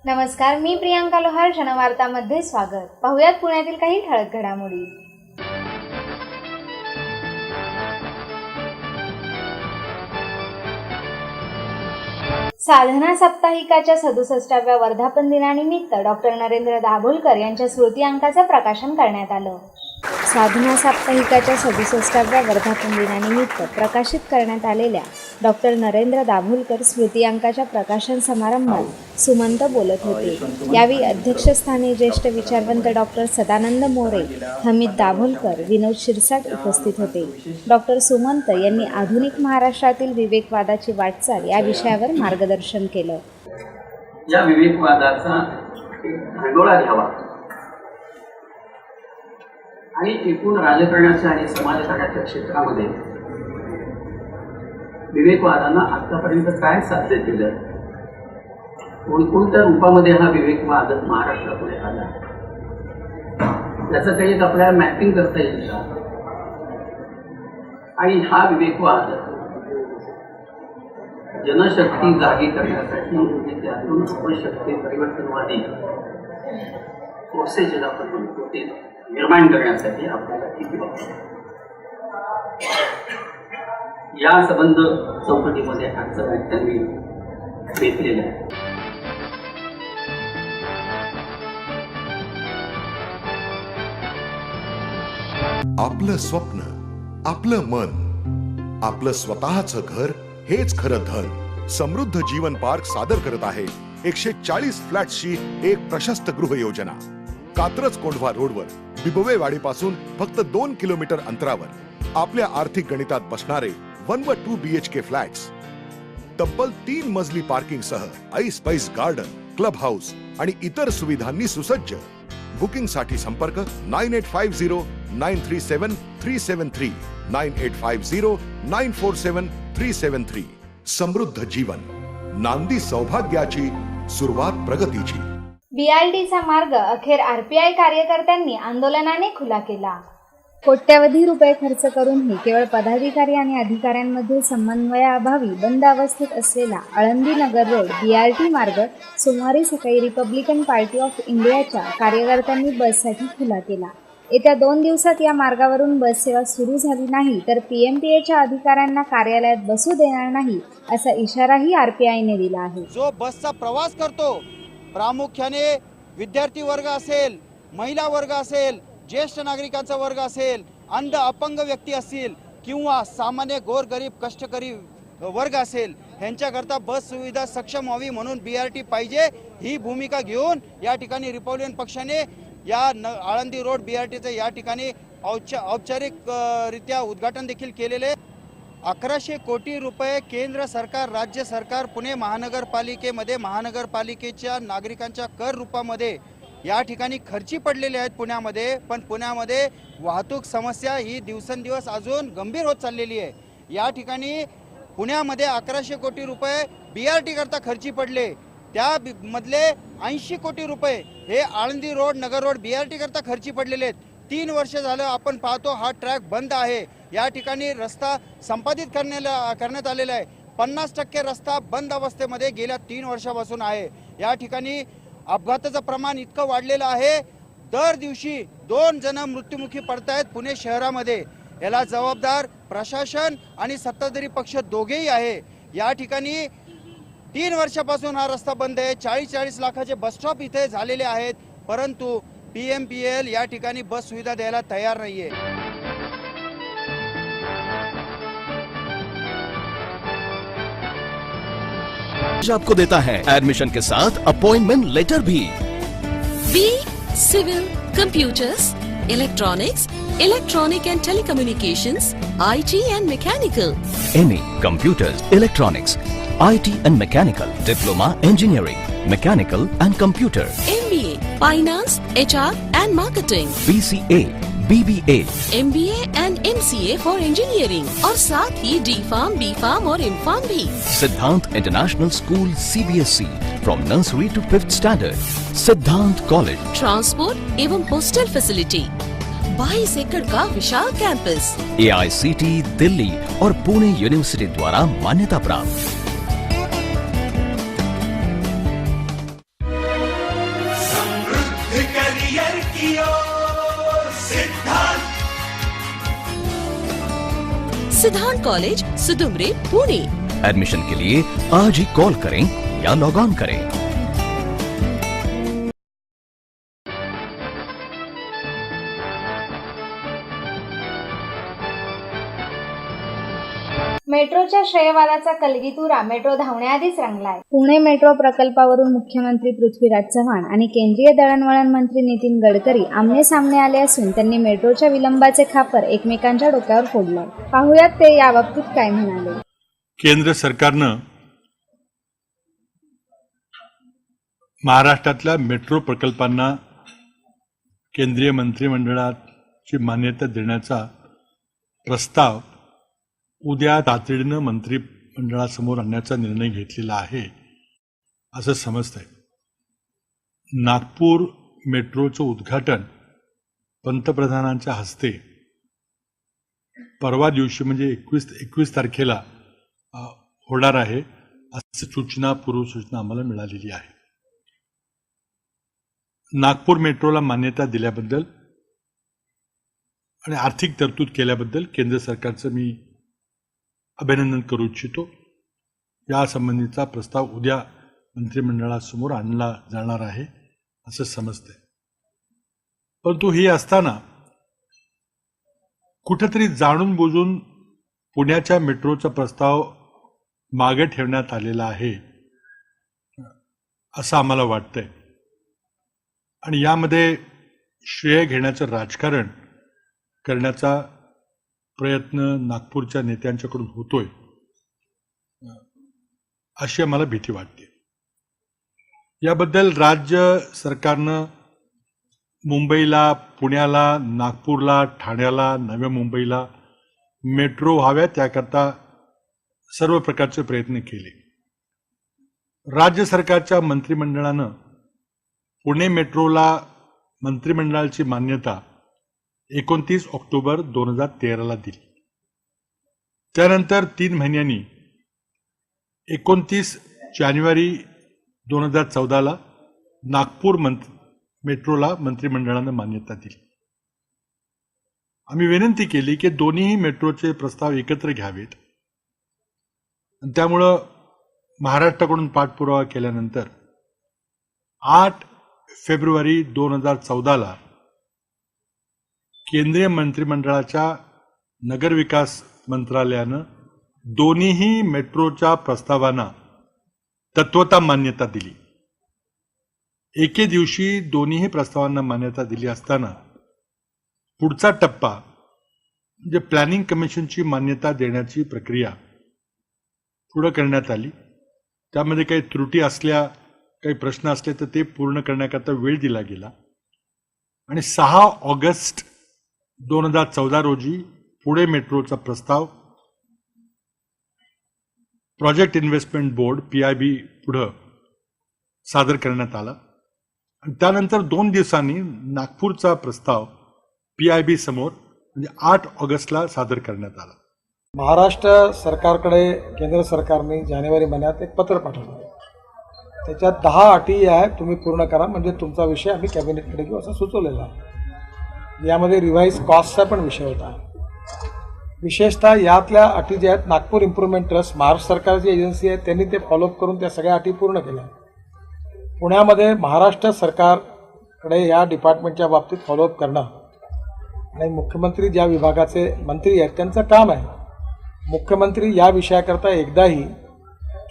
नमस्कार, मी प्रियांका लोहार. जनवार्तामध्ये स्वागत. पाहुयात पुण्यातील काही ठळक घडामोडी. साधना साप्ताहिकाच्या 67व्या वर्धापन दिनानिमित्त डॉक्टर नरेंद्र दाभोलकर यांच्या स्मृती अंकाचे प्रकाशन करण्यात आलं. साधना साप्ताहिकाच्या 67व्या वर्धापन दिनानिमित्त प्रकाशित करण्यात आलेल्या डॉक्टर नरेंद्र दाभोलकर स्मृती अंकाच्या प्रकाशन समारंभात सुमंत बोलत होते. यावेळी अध्यक्षस्थानी ज्येष्ठ विचारवंत डॉक्टर सदानंद मोरे, हमीद दाभोलकर, विनोद शिरसाट उपस्थित होते. डॉक्टर सुमंत यांनी आधुनिक महाराष्ट्रातील विवेकवादाची वाटचाल या विषयावर मार्गदर्शन केलं. या विवेकवादाचा धागोळा घ्यावा आणि एकूण राजकारणाच्या आणि समाजकारणाच्या क्षेत्रामध्ये विवेकवादानं आतापर्यंत काय साध्य केलं, कोणकोणत्या रूपामध्ये हा विवेकवाद महाराष्ट्रापुढे आला, याचं काही एक आपल्याला मॅपिंग करता येईल का? आणि हा विवेकवाद जनशक्ती जागी करण्यासाठी त्यातून शक्ती परिवर्तनवादी फोर्सेस आपण म्हणतो ते निर्माण करण्यासाठी आपल्याला किती वापरतो या संबंध चौकटीमध्ये आजचं व्याख्यान मी घेतलेलं आहे. आपलं स्वप्न, आपलं मन, आपलं स्वतःचं घर हेच खरं धन. समृद्ध जीवन पार्क सादर करत आहे 140 फ्लॅट्सची एक प्रशस्त गृह योजना. कात्रज कोंढवा रोडवर बिबवेवाडीपासून फक्त 2 किलोमीटर अंतरावर आपल्या आर्थिक गणितात बसणारे 1 व 2 BHK फ्लॅट्स. तब्बल 3 मजली पार्किंग सह ऐस गार्डन, क्लब हाऊस आणि इतर सुविधांनी सुसज्ज. बुकिंग साठी संपर्क 9850937373 9850947373. समृद्ध जीवन, नांदी सौभाग्याची, सुरुवात प्रगतीची. BRTचा मार्ग अखेर RPI कार्यकर्त्यांनी आंदोलनाने खुला केला. कोट्यवधी रुपये खर्च करूनही केवळ पदाधिकारी आणि अधिकाऱ्यांमध्ये समन्वयाअभावी बंद अवस्थेत असलेला आळंदी नगर रोड BRT मार्ग सोमवारी सकाळी रिपब्लिकन पार्टी ऑफ इंडियाच्या कार्यकर्त्यांनी बससाठी खुला केला. येत्या 2 दिवसात या मार्गावरून बस सेवा सुरू झाली नाही तर PMPAच्या अधिकाऱ्यांना कार्यालयात बसू देणार नाही असा इशाराही RPIने दिला आहे. जो बसचा प्रवास करतो, प्रामुख्याने विद्यार्थी वर्ग असेल, महिला वर्ग असेल, ज्येष्ठ नागरिकांचा वर्ग असेल, अंध अपंग व्यक्ती असतील किंवा सामान्य गोरगरीब कष्टकरी वर्ग असेल, ह्यांच्याकरता बस सुविधा सक्षम व्हावी म्हणून BRT पाहिजे ही भूमिका घेऊन या ठिकाणी रिपब्लिकन पक्षाने या आळंदी रोड BRTचं या ठिकाणी औपचारिकरित्या उद्घाटन देखील केलेले. 1100 कोटी रुपये केंद्र सरकार, राज्य सरकार, पुणे महानगरपालिकेमध्ये महानगरपालिकेच्या नागरिकांच्या कर रूपामध्ये या ठिकाणी खर्ची पडलेले आहेत पुण्यामध्ये. पण पुण्यामध्ये वाहतूक समस्या ही दिवसेंदिवस अजून गंभीर होत चाललेली आहे. या ठिकाणी पुण्यामध्ये 1100 कोटी रुपये BRT करता खर्ची पडले, त्यामधले 80 कोटी रुपये हे आळंदी रोड, नगर रोड BRT करता खर्ची पडलेले आहेत. 3 वर्ष झालं आपण पाहतो हा ट्रॅक बंद आहे. या ठिकाणी रस्ता संपादित करण्यात आलेला आहे. 50% रस्ता बंद अवस्थेमध्ये गेल्या 3 वर्षापासून आहे. या ठिकाणी अपघाताचं प्रमाण इतकं वाढलेलं आहे, दर दिवशी 2 जण मृत्युमुखी पडतायत पुणे शहरामध्ये. याला जबाबदार प्रशासन आणि सत्ताधारी पक्ष दोघेही आहे. या ठिकाणी 3 वर्षापासून हा रस्ता बंद आहे. 40 लाखाचे बस स्टॉप इथे झालेले आहेत, परंतु PMPL या ठिकाणी बस सुविधा द्यायला तयार नाहीये. आपको देता है एडमिशन के साथ अपॉइंटमेंट लेटर भी. B civil, computers, electronics, electronic and telecommunications, IT and mechanical. MA Computers, Electronics, IT and Mechanical, Diploma Engineering, Mechanical and Computer. MBA Finance, HR and Marketing. BCA, BBA, MBA and MCA for Engineering. और साथ ही D.Pharm, B.Pharm और M.Pharm भी. Siddhant International School CBSE from nursery to 5th standard. Siddhant College. Transport एवं hostel facility. 22 एकड़ का विशाल campus. AICT Delhi और Pune university द्वारा मान्यता प्राप्त. सिद्धांत कॉलेज सुदुमरे पुणे। एडमिशन के लिए आज ही कॉल करें या लॉग ऑन करें। मेट्रोच्या श्रेयवादाचा कलगीतुरा मेट्रो धावण्याआधीच रंगलाय। पुणे मेट्रो प्रकल्पावरून मुख्यमंत्री पृथ्वीराज चव्हाण आणि केंद्रीय दळणवळण मंत्री नितीन गडकरी आमने सामने आले असून त्यांनी मेट्रोच्या विलंबाचे खापर एकमेकांच्या डोक्यावर फोडले। पाहुयात ते याबाबतीत काय म्हणाले। केंद्र सरकारनं महाराष्ट्रातल्या मेट्रो प्रकल्पांना केंद्रीय मंत्रिमंडळाची मान्यता देण्याचा प्रस्ताव उद्या तातडीनं मंत्रिमंडळासमोर आणण्याचा निर्णय घेतलेला आहे असं समजतंय। नागपूर मेट्रोचं उद्घाटन पंतप्रधानांच्या हस्ते परवा दिवशी म्हणजे 21 तारखेला होणार आहे असं पूर्वसूचना आम्हाला मिळालेली आहे। नागपूर मेट्रोला मान्यता दिल्याबद्दल आणि आर्थिक तरतूद केल्याबद्दल केंद्र सरकारचं मी अभिनंदन करू इच्छितो। या संबंधीचा प्रस्ताव उद्या मंत्रिमंडळासमोर आणला जाणार आहे असं समजतंय। परंतु हे असताना कुठेतरी जाणून बुजून पुण्याच्या मेट्रोचा प्रस्ताव मागे ठेवण्यात आलेला आहे असं आम्हाला वाटतंय आणि यामध्ये श्रेय घेण्याचं राजकारण करण्याचा प्रयत्न नागपूरच्या नेत्यांच्याकडून होतोय अशी आम्हाला भीती वाटते। याबद्दल राज्य सरकारनं मुंबईला, पुण्याला, नागपूरला, ठाण्याला, नव्या मुंबईला मेट्रो व्हाव्या त्याकरता सर्व प्रकारचे प्रयत्न केले। राज्य सरकारच्या मंत्रिमंडळानं पुणे मेट्रोला मंत्रिमंडळाची मान्यता 29 ऑक्टोबर 2013ला दिली। त्यानंतर 3 महिन्यांनी 29 जानेवारी 2014ला नागपूर मेट्रोला मंत्रिमंडळानं मान्यता दिली। आम्ही विनंती केली की दोन्ही मेट्रोचे प्रस्ताव एकत्र घ्यावेत। त्यामुळं महाराष्ट्राकडून पाठपुरावा केल्यानंतर 8 फेब्रुवारी 2014ला केंद्रीय मंत्रिमंडळाच्या नगरविकास मंत्रालयानं दोन्हीही मेट्रोच्या प्रस्तावांना तत्वता मान्यता दिली। एके दिवशी दोन्हीही प्रस्तावांना मान्यता दिली असताना पुढचा टप्पा म्हणजे प्लॅनिंग कमिशनची मान्यता देण्याची प्रक्रिया पुढे करण्यात आली। त्यामध्ये काही त्रुटी असल्या, काही प्रश्न असले तर ते पूर्ण करण्याकरता वेळ दिला गेला आणि 6 ऑगस्ट 2014 रोजी पुणे मेट्रोचा प्रस्ताव प्रोजेक्ट इन्व्हेस्टमेंट बोर्ड PIB पुढे सादर करण्यात आला आणि त्यानंतर 2 दिवसांनी नागपूरचा प्रस्ताव PIB समोर म्हणजे 8 ऑगस्टला सादर करण्यात आला। महाराष्ट्र सरकारकडे केंद्र सरकारने जानेवारी महिन्यात एक पत्र पाठवलं। त्याच्यात 10 अटी आहेत, तुम्ही पूर्ण करा म्हणजे तुमचा विषय आम्ही कॅबिनेटकडे घेऊ असं सुचवलेलं आहे। यामध्ये रिवाइज कॉस्टचा पण विषय होता। विशेषतः यातल्या अटी ज्या आहेत, नागपूर इम्प्रूव्हमेंट ट्रस्ट महाराष्ट्र सरकारची एजन्सी आहे, त्यांनी ते फॉलोअप करून त्या सगळ्या अटी पूर्ण केल्या। पुण्यामध्ये महाराष्ट्र सरकारकडे या डिपार्टमेंटच्या बाबतीत फॉलोअप करणं आणि मुख्यमंत्री ज्या विभागाचे मंत्री आहेत त्यांचं काम आहे। मुख्यमंत्री या विषयाकरता एकदाही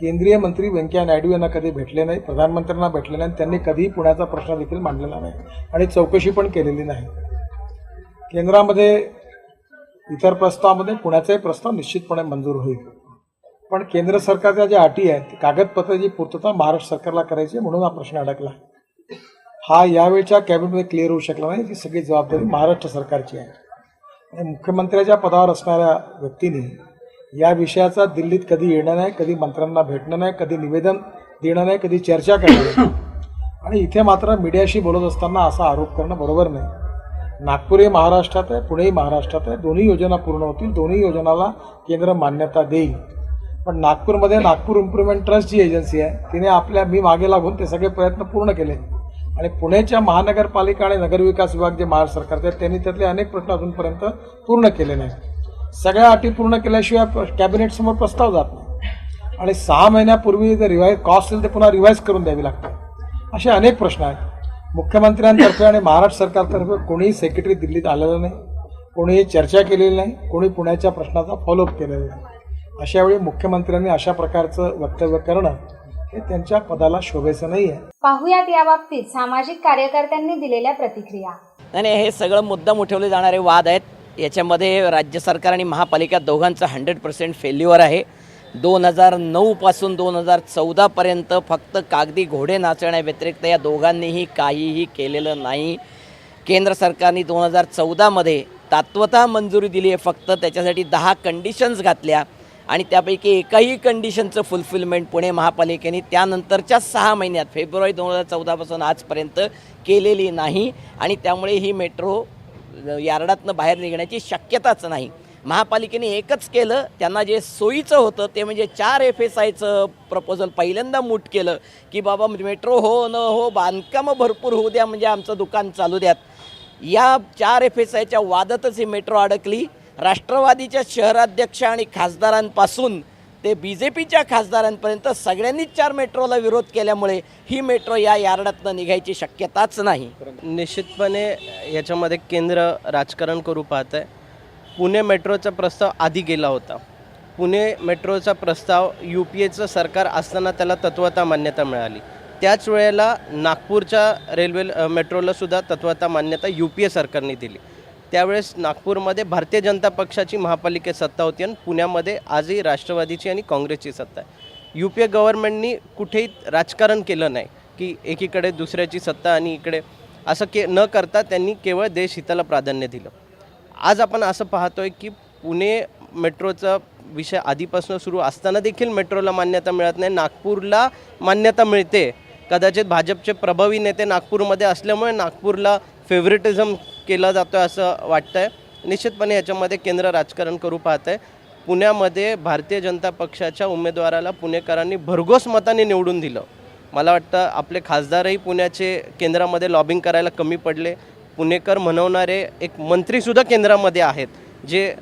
केंद्रीय मंत्री व्यंकय्या नायडू यांना कधी भेटले नाही, प्रधानमंत्र्यांना भेटले नाही, त्यांनी कधीही पुण्याचा प्रश्न देखील मांडलेला नाही आणि चौकशी पण केलेली नाही। केंद्रामध्ये इतर प्रस्तावामध्ये पुण्याचाही प्रस्ताव निश्चितपणे मंजूर होईल, पण केंद्र सरकारच्या ज्या अटी आहेत कागदपत्राची पूर्तता महाराष्ट्र सरकारला करायची म्हणून हा प्रश्न अडकला। हा यावेळच्या कॅबिनेटमध्ये क्लिअर होऊ शकला नाही। ती सगळी जबाबदारी महाराष्ट्र सरकारची आहे आणि मुख्यमंत्र्याच्या पदावर असणाऱ्या व्यक्तींनी या विषयाचा दिल्लीत कधी येणं नाही, कधी मंत्र्यांना भेटणं नाही, कधी निवेदन देणं नाही, कधी चर्चा करणं नाही आणि इथे मात्र मीडियाशी बोलत असताना असा आरोप करणं बरोबर नाही। नागपूर हे महाराष्ट्रात आहे, पुणेही महाराष्ट्रात आहे, दोन्ही योजना पूर्ण होतील, दोन्ही योजनाला केंद्र मान्यता देईल। पण नागपूरमध्ये नागपूर इम्प्रूव्हमेंट ट्रस्ट जी एजन्सी आहे तिने मी मागे लागून ते सगळे प्रयत्न पूर्ण केले आणि पुण्याच्या महानगरपालिका आणि नगरविकास विभाग जे महाराष्ट्र सरकारचे आहेत त्यांनी त्यातले अनेक प्रश्न अजूनपर्यंत पूर्ण केले नाहीत। सगळ्या अटी पूर्ण केल्याशिवाय कॅबिनेटसमोर प्रस्ताव जात नाही आणि 6 महिन्यापूर्वी जर रिवाईज कॉस्ट असेल ते पुन्हा रिवाईज करून द्यावी लागते. असे अनेक प्रश्न आहेत. मुख्यमंत्र्यांतर्फे आणि महाराष्ट्र सरकारतर्फे कोणीही सेक्रेटरी दिल्लीत आलेलं नाही, कोणीही चर्चा केलेली नाही, कोणी पुण्याच्या प्रश्नाचा फॉलोअप केलेला नाही. अशा वेळी मुख्यमंत्र्यांनी अशा प्रकारचं वक्तव्य करणं हे त्यांच्या पदाला शोभेचं नाही आहे. पाहुयात याबाबतीत सामाजिक कार्यकर्त्यांनी दिलेल्या प्रतिक्रिया. नाही, हे सगळं मुद्दाम उठवले जाणारे वाद आहेत. याच्यामध्ये राज्य सरकार आणि महापालिका दोघांचं 100% फेल्युअर आहे. 2009 2014पर्यंत फक्त कागदी घोडे नाचवण्याव्यतिरिक्त या दोघांनीही काहीही केलेलं नाही. केंद्र सरकारने 2014 तात्वता मंजुरी दिली आहे, फक्त त्याच्यासाठी 10 कंडिशन्स घातल्या आणि त्यापैकी एकही कंडिशनचं फुलफिलमेंट पुणे महापालिकेने त्यानंतरच्या 6 महिन्यात फेब्रुवारी 2014 आजपर्यंत केलेली नाही आणि त्यामुळे ही मेट्रो यार्डातनं बाहेर निघण्याची शक्यताच नाही. महापालिकेने एकच केलं, त्यांना जे सोयीचं होतं ते म्हणजे 4 FSIचं प्रपोजल पहिल्यांदा मूट केलं की बाबा मेट्रो हो न हो बांधकामं भरपूर होऊ द्या, म्हणजे आमचं दुकान चालू द्यात. या 4 FSIच्या वादातच ही मेट्रो अडकली. राष्ट्रवादीच्या शहराध्यक्ष आणि खासदारांपासून ते BJPच्या खासदारांपर्यंत सगळ्यांनीच 4 मेट्रोला विरोध केल्यामुळे ही मेट्रो या यार्डातनं निघायची शक्यताच नाही. निश्चितपणे याच्यामध्ये केंद्र राजकारण करू पाहत आहे. पुणे मेट्रोचा प्रस्ताव आधी गेला होता. पुणे मेट्रोचा प्रस्ताव UPAचं सरकार असताना त्याला तत्वता मान्यता मिळाली. त्याच वेळेला नागपूरच्या रेल्वे मेट्रोलासुद्धा तत्वता मान्यता UPA सरकारने दिली. त्यावेळेस नागपूरमध्ये भारतीय जनता पक्षाची महापालिकेत सत्ता होती आणि पुण्यामध्ये आजही राष्ट्रवादीची आणि काँग्रेसची सत्ता आहे. UPA गव्हर्नमेंटनी कुठेही राजकारण केलं नाही की एकीकडे दुसऱ्याची सत्ता आणि इकडे असं न करता त्यांनी केवळ देशहिताला प्राधान्य दिलं. आज आपण असं पाहतोय की पुणे मेट्रोचा विषय आधीपासून सुरू असताना देखील मेट्रोला मान्यता मिळत नाही. नागपूरला मान्यता मिळते. कदाचित भाजपचे प्रभावी नेते नागपूरमध्ये असल्यामुळे नागपूरला फेवरेटिझम केला जातो आहे असं वाटतं आहे. निश्चितपणे याच्यामध्ये केंद्र राजकारण करू पाहत आहे. पुण्यामध्ये भारतीय जनता पक्षाच्या उमेदवाराला पुणेकरांनी भरघोस मताने निवडून दिलं. मला वाटतं आपले खासदारही पुण्याचे केंद्रामध्ये लॉबिंग करायला कमी पडले. पुणेकर म्हणवणारे एक मंत्रीसुद्धा केंद्रामध्ये आहेत जे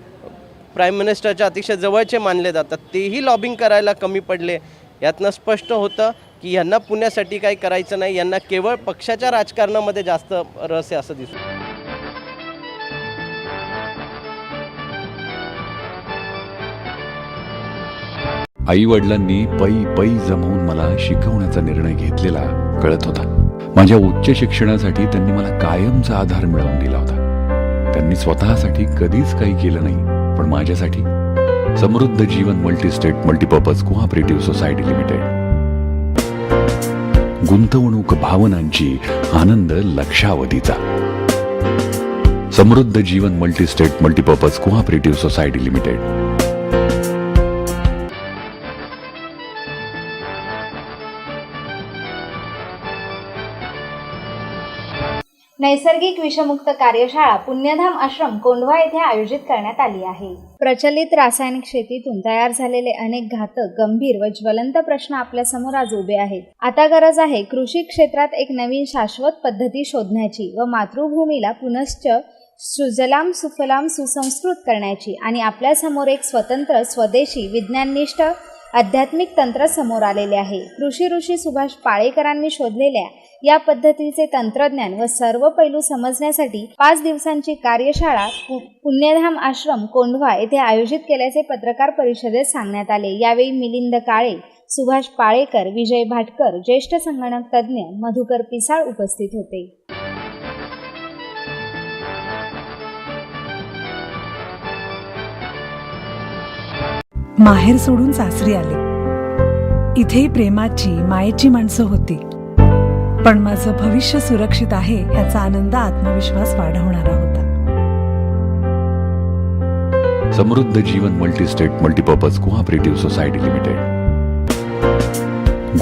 प्राईम मिनिस्टरच्या अतिशय जवळचे मानले जातात, तेही लॉबिंग करायला कमी पडले. यातनं स्पष्ट होतं की यांना पुण्यासाठी काही करायचं नाही, यांना केवळ पक्षाच्या राजकारणामध्ये जास्त रस आहे असं दिसतं. आई वडिलांनी पै जमवून मला शिकवण्याचा निर्णय घेतलेला कळत होता. माझ्या उच्च शिक्षणासाठी त्यांनी मला कायमचा आधार मिळवून दिला होता. त्यांनी स्वतःसाठी कधीच काही केलं नाही, पण माझ्यासाठी Samruddha Jeevan multistate multipurpose cooperative society limited. गुंतवणूक भावनांची, आनंद लक्षावधीचा. Samruddha Jeevan multistate multipurpose cooperative society limited. नैसर्गिक विषमुक्त कार्यशाळा पुण्यधाम आश्रम कोंढवा येथे आयोजित करण्यात आली आहे. प्रचलित रासायनिक शेतीतून तयार झालेले अनेक घातक, गंभीर व ज्वलंत प्रश्न आपल्या समोर आज उभे आहेत. आता गरज आहे कृषी क्षेत्रात एक नवीन शाश्वत पद्धती शोधण्याची व मातृभूमीला पुनश्च सुजलाम सुफलाम सुसंस्कृत करण्याची आणि आपल्या समोर एक स्वतंत्र स्वदेशी विज्ञाननिष्ठ आध्यात्मिक तंत्र समोर आलेले आहे. कृषी ऋषी सुभाष पाळेकरांनी शोधलेल्या या पद्धतीचे तंत्रज्ञान व सर्व पैलू समजण्यासाठी 5 दिवसांची कार्यशाळा पुण्यधाम आश्रम कोंढवा येथे आयोजित केल्याचे पत्रकार परिषदेत सांगण्यात आले. यावेळी मिलिंद काळे, सुभाष पाळेकर, विजय भाटकर, ज्येष्ठ संगणक तज्ज्ञ मधुकर पिसाळ उपस्थित होते. माहेर सोडून सासरी आले. इथेही प्रेमाची, मायेची माणसं होती, पण माझं भविष्य सुरक्षित आहे ह्याचा आनंद, आत्मविश्वास वाढवणारा होता. Samruddha Jeevan multistate multipurpose cooperative society limited.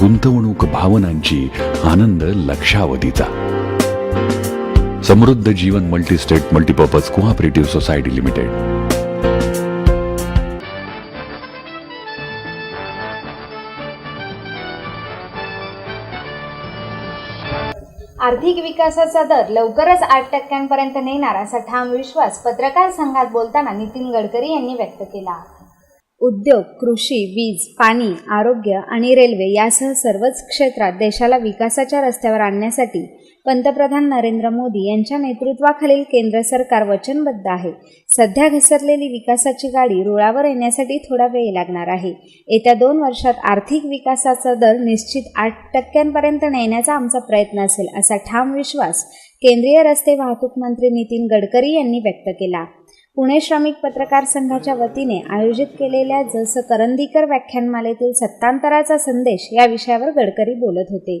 गुंतवणूक भावनांची, आनंद लक्षावधीचा. Samruddha Jeevan multistate multipurpose cooperative society limited. आर्थिक विकासाचा दर लवकरच 8% नेणार असा ठाम विश्वास पत्रकार संघात बोलताना नितीन गडकरी यांनी व्यक्त केला. उद्योग, कृषी, वीज, पाणी, आरोग्य आणि रेल्वे यासह सर्वच क्षेत्रात देशाला विकासाच्या रस्त्यावर आणण्यासाठी पंतप्रधान नरेंद्र मोदी यांच्या नेतृत्वाखालील केंद्र सरकार वचनबद्ध आहे. सध्या घसरलेली विकासाची गाडी रुळावर येण्यासाठी थोडा वेळ लागणार आहे. येत्या 2 वर्षात आर्थिक विकासाचा दर निश्चित 8% नेण्याचा आमचा प्रयत्न असेल असा ठाम विश्वास केंद्रीय रस्ते वाहतूक मंत्री नितीन गडकरी यांनी व्यक्त केला. पुणे श्रमिक पत्रकार संघाच्या वतीने आयोजित केलेल्या जस करंदीकर व्याख्यानमालेतील सत्तांतराचा संदेश या विषयावर गडकरी बोलत होते.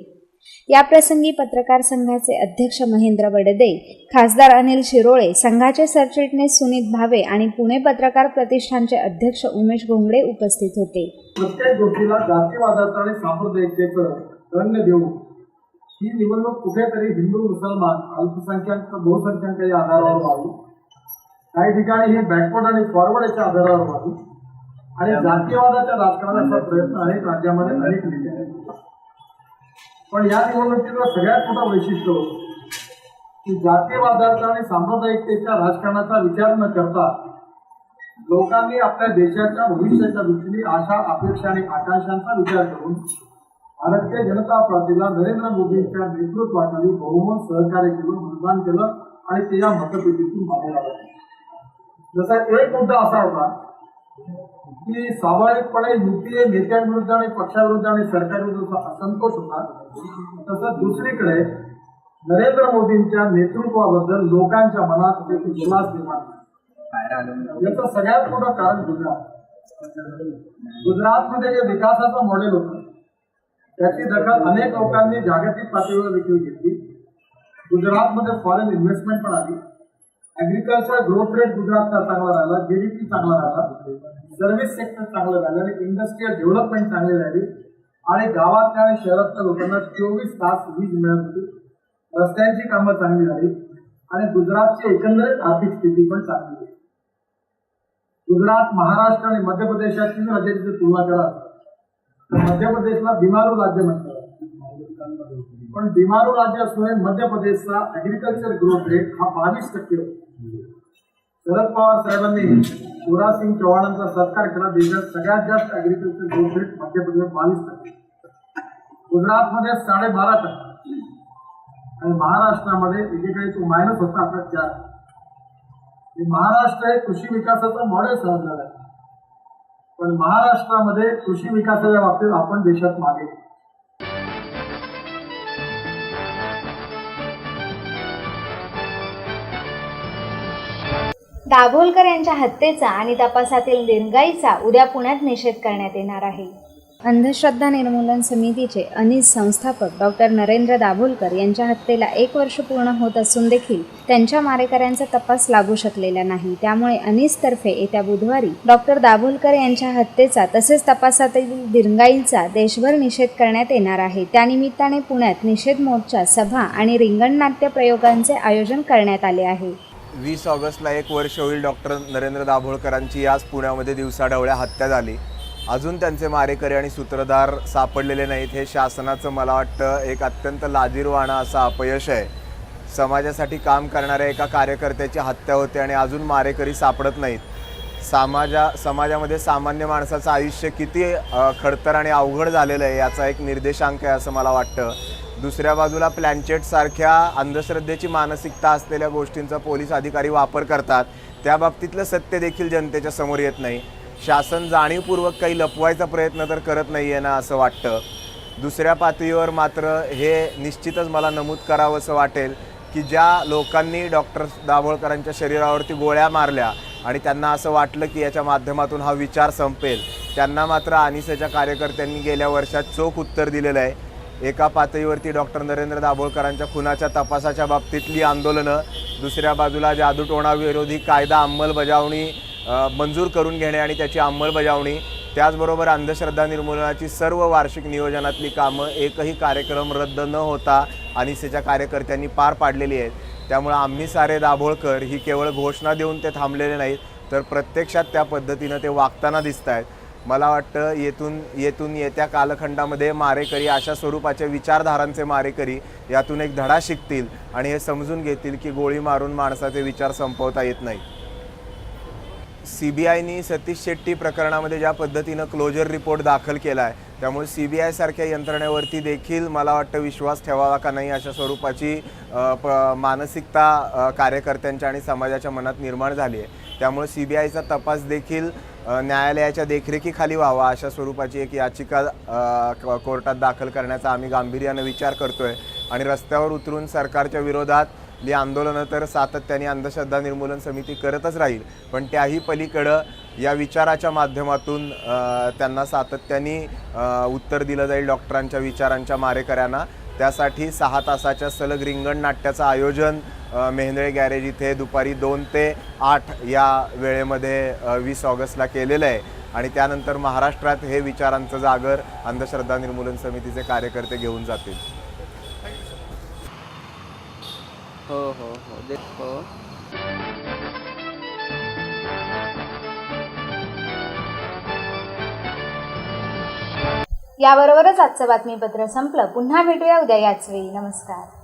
याप्रसंगी पत्रकार संघाचे अध्यक्ष महेंद्र वडदे, खासदार अनिल शिरोळे, संघाचे सरचिटणीस सुनीत भावे आणि पुणे पत्रकार प्रतिष्ठानचे अध्यक्ष उमेश घोंगडे उपस्थित होते. प्रत्येक गोष्टीला जातीवादाचं आणि सांप्रदायिकतेचं दंड देऊन ही निवडणूक कुठेतरी हिंदू, मुसलमान, अल्पसंख्याक, बहुसंख्याक या आधारावर व्हावी. काही ठिकाणी हे बॅकवर्ड आणि फॉरवर्ड याच्या आधारावर व्हावी आणि जातीवादाच्या राजकारणाचा प्रयत्न अनेक राज्यामध्ये अनेक नेते आहेत. पण या निवडणुकीचं सगळ्यात मोठं वैशिष्ट्य होतं की जातीवादाचा आणि सांप्रदायिकतेच्या राजकारणाचा विचार न करता लोकांनी आपल्या देशाच्या भविष्याच्या दृष्टीने आशा, अपेक्षा आणि आकांक्षांचा विचार करून भारतीय जनता पार्टीला नरेंद्र मोदींच्या नेतृत्वाखाली बहुमत सहकार्य केलं, मतदान केलं आणि ते या मतपेटीतून बाहेर आलं. जसा एक मुद्दा असा होता की स्वाभाविकपणे युपीए नेत्यांविरुद्ध आणि पक्षाविरुद्ध आणि सरकारविरुद्ध असंतोष होता, तसं दुसरीकडे नरेंद्र मोदींच्या नेतृत्वाबद्दल लोकांच्या मनात एक विश्वास निर्माण झाला. याचं सगळ्यात मोठं कारण गुजरातमध्ये जे विकासाचं मॉडेल होतं त्याची दखल अनेक लोकांनी जागतिक पातळीवर देखील घेतली. गुजरातमध्ये फॉरेन इन्व्हेस्टमेंट पण आली. ऍग्रिकल्चर ग्रोथ रेट गुजरातचा चांगला राहिला, जीडीपी चांगला राहिला, सर्व्हिस सेक्टर चांगलं राहिलं आणि इंडस्ट्रियल डेव्हलपमेंट चांगली राहिली आणि गावातल्या आणि शहरातल्या लोकांना 24 तास वीज मिळत होती. रस्त्यांची कामं चांगली झाली आणि गुजरातची एकंदरीत आर्थिक स्थिती पण चांगली होती. गुजरात, महाराष्ट्र आणि मध्य प्रदेशाची जर राज्याची तुलना करा तर मध्य प्रदेशला बिमारू राज्य म्हणतात, पण बिमारू राज्य असून मध्य प्रदेशचा ऍग्रिकल्चर ग्रोथ रेट हा 22% होता. शरद पवार साहेबांनी शिवराज सिंग चौहानांचा सत्कार केला. देशात सगळ्यात जास्त agriculture growth rate Madhya Pradesh 22%, गुजरातमध्ये 12.5% आणि महाराष्ट्रामध्ये एकेकाळी तो मायनस होता, आता 4%. महाराष्ट्र हे कृषी विकासाचं मॉडेल समजलं आहे, पण महाराष्ट्रामध्ये कृषी विकासाच्या बाबतीत आपण देशात मागे. दाभोलकर यांच्या हत्येचा आणि तपासातील दिरंगाईचा उद्या पुण्यात निषेध करण्यात येणार आहे. अंधश्रद्धा निर्मूलन समितीचे अनीस संस्थापक डॉक्टर नरेंद्र दाभोलकर यांच्या हत्येला 1 वर्ष पूर्ण होत असून देखील त्यांच्या मारेकऱ्यांचा तपास लागू शकलेला नाही. त्यामुळे अनीसतर्फे येत्या बुधवारी डॉक्टर दाभोलकर यांच्या हत्येचा तसेच तपासातील दिरंगाईचा देशभर निषेध करण्यात येणार आहे. त्यानिमित्ताने पुण्यात निषेध मोर्चा, सभा आणि रिंगणनाट्य प्रयोगांचे आयोजन करण्यात आले आहे. 20 ऑगस्टला 1 वर्ष होईल डॉक्टर नरेंद्र दाभोलकरांची आज पुण्यामध्ये दिवसाढवळ्या हत्या झाली. अजून त्यांचे मारेकरी आणि सूत्रधार सापडलेले नाहीत. हे शासनाचं मला वाटतं एक अत्यंत लाजिरवाणं असं अपयश आहे. समाजासाठी काम करणाऱ्या एका कार्यकर्त्याची हत्या होते आणि अजून मारेकरी सापडत नाहीत. समाजामध्ये सामान्य माणसाचं आयुष्य किती खडतर आणि अवघड झालेलं आहे याचा एक निर्देशांक आहे असं मला वाटतं. दुसऱ्या बाजूला प्लॅनचेटसारख्या अंधश्रद्धेची मानसिकता असलेल्या गोष्टींचा पोलीस अधिकारी वापर करतात. त्या बाबतीतलं सत्य देखील जनतेच्या समोर येत नाही. शासन जाणीवपूर्वक काही लपवायचा प्रयत्न तर करत नाही आहे ना असं वाटतं. दुसऱ्या पातळीवर मात्र हे निश्चितच मला नमूद करावंसं वाटेल की ज्या लोकांनी डॉक्टर दाभोलकरांच्या शरीरावरती गोळ्या मारल्या आणि त्यांना असं वाटलं की याच्या माध्यमातून हा विचार संपेल, त्यांना मात्र अनिसेच्या कार्यकर्त्यांनी गेल्या वर्षात चोख उत्तर दिलेलं आहे. एका पातळीवरती डॉक्टर नरेंद्र दाभोलकरांच्या खुनाच्या तपासाच्या बाबतीतली आंदोलनं, दुसऱ्या बाजूला जादूटोणाविरोधी कायदा अंमलबजावणी मंजूर करून घेणे आणि त्याची अंमलबजावणी, त्याचबरोबर अंधश्रद्धा निर्मूलनाची सर्व वार्षिक नियोजनातली कामं एकही कार्यक्रम रद्द न होता अनिसेच्या कार्यकर्त्यांनी पार पाडलेली आहेत. त्यामुळे आम्ही सारे दाभोलकर ही केवळ घोषणा देऊन ते थांबलेले नाहीत, तर प्रत्यक्षात त्या पद्धतीनं ते वागताना दिसत आहेत. मला वाटतं येथून येत्या कालखंडामध्ये मारेकरी अशा स्वरूपाच्या विचारधारांचे मारेकरी यातून एक धडा शिकतील आणि हे समजून घेतील की गोळी मारून माणसाचे विचार संपवता येत नाही. CBIनी सतीश शेट्टी प्रकरणामध्ये ज्या पद्धतीनं क्लोजर रिपोर्ट दाखल केला आहे त्यामुळे CBI सारख्या यंत्रणेवरती देखील मला वाटतं विश्वास ठेवावा का नाही अशा स्वरूपाची मानसिकता कार्यकर्त्यांच्या आणि समाजाच्या मनात निर्माण झाली आहे. त्यामुळे CBIचा तपास देखील न्यायालयाच्या देखरेखीखाली व्हावा अशा स्वरूपाची एक याचिका कोर्टात दाखल करण्याचा आम्ही गांभीर्यानं विचार करतोय आणि रस्त्यावर उतरून सरकारच्या विरोधात आंदोलनं तर सातत्याने अंधश्रद्धा निर्मूलन समिती करतच राहील, पण त्याही पलीकडं या विचाराच्या माध्यमातून त्यांना सातत्याने उत्तर दिलं जाईल डॉक्टरांच्या विचारांच्या मारेकऱ्यांना. त्यासाठी 6 तासाच्या सलग रिंगण नाट्याचं आयोजन मेहेंदळे गॅरेज इथे दुपारी 2 ते 8 या वेळेमध्ये 20 ऑगस्टला केलेलं आहे आणि त्यानंतर महाराष्ट्रात हे विचारांचं जागर अंधश्रद्धा निर्मूलन समितीचे कार्यकर्ते घेऊन जातील. हो हो हो याबरोबरच आजचं बातमीपत्र संपलं. पुन्हा भेटूया उद्या याच वेळी. नमस्कार.